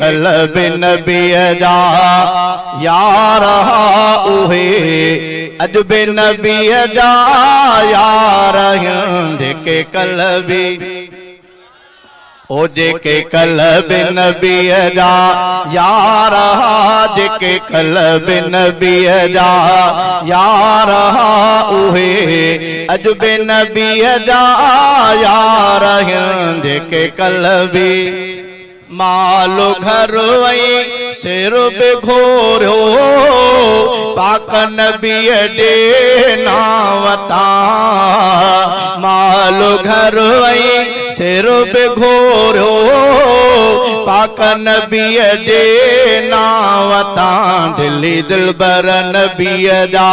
कल्ब नबी जा यार उहे अजब नबी जा यार जेके कल्बी ओ जेके कल्ब नबी जा यार जेके कल्ब नबी जा यार उहे अजब नबी जा यार जेके कल्बी मालो घर वही सिर पे घोरो पाक नबी डे नावता मालो घर वही सिर पे घोरो पाक नबी डे नावता दिल्ली दिलबर नबी जा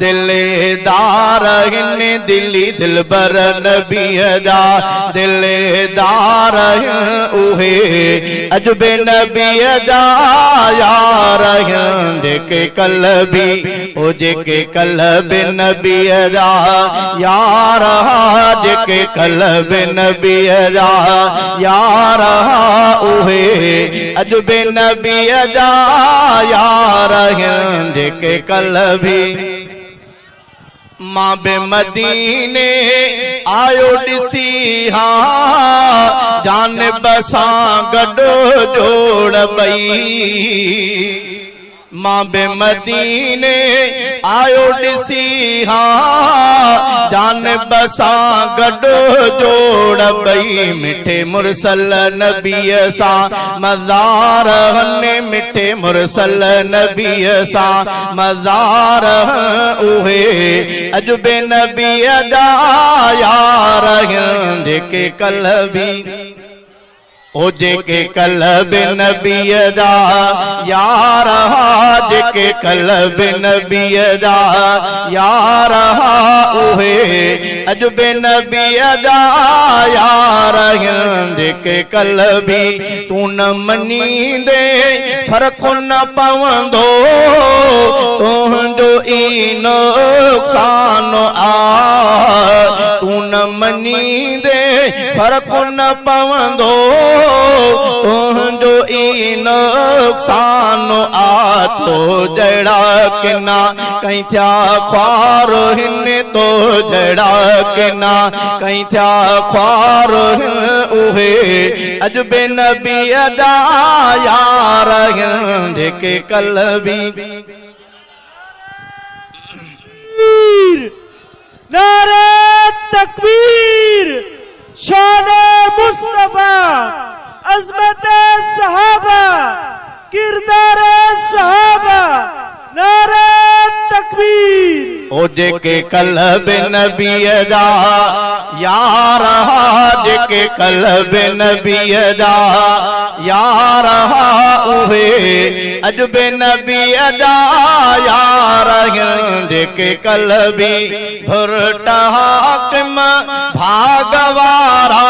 दिलेदार हिन दिल्ली दिलबर नबी जा दिलेदार उहे अजब नबी जा यार जेके कल्बी ओ जेके कल्ब नबी जा यार जेके कल्ब नबी जा यार उहे अजब नबी जा यार जेके कल्बी मां बे मदीने आयो ॾिसी हाँ जान बसां गॾु जोड़ बई मां बे मदीने आयो ॾिसी हाँ जान बसां गॾु जोड़ बई मिठे मुरसल नबीअ सां मज़ार वने मिठे मुरसल नबीअ सां मज़ार उहे अजब नबीअ जा यार जेके कल्बी ओ जेके कल्ब नबी जा यार जेके कल्ब नबी जा यार उहे अजब नबी जा यार जेके कल्बी तू न मनींदे फर्क न पवंदो तुंहिंजो ई नुक़सान आ तू न मनींदे फर्क न पवंदो तुंहिंजो ई नुक़सान आ तो जड़ा किना कहीं थिया ख्वार हिन तो जड़ा किना कहीं थिया ख्वार उहे अजब नबी जा यार जेके कल्बी नारे तकबीर शाने मुस्तफा अज़मत सहाबा किरदार सहाबा नारे तकबीर ओ जेके कल्ब नबी जा यार जेके कल्ब नबी जा यार उहे अजब नबी जा यार जेके कल्बी भुरट हाकिम भागवारा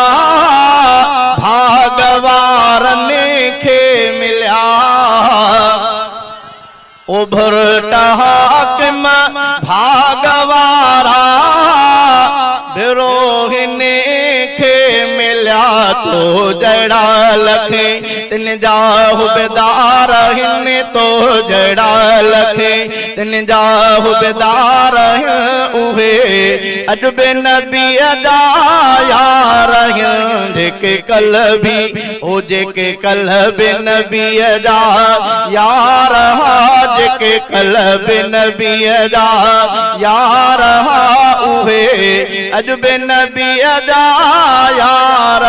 भागवारन खे मिलिया ओ भुरट हाकिम भागवारा बिरोहिन खे मिलिया तो जड़ा लखे तिन जा हुबेदार हिन तो जड़ा लखे तिन जा हुबेदार उहे अजब नबी जा यार जेके कल्बी ओ जेके कल्ब नबी जा यार जेके कल्ब नबी जा यार उहे अजब नबी जा यार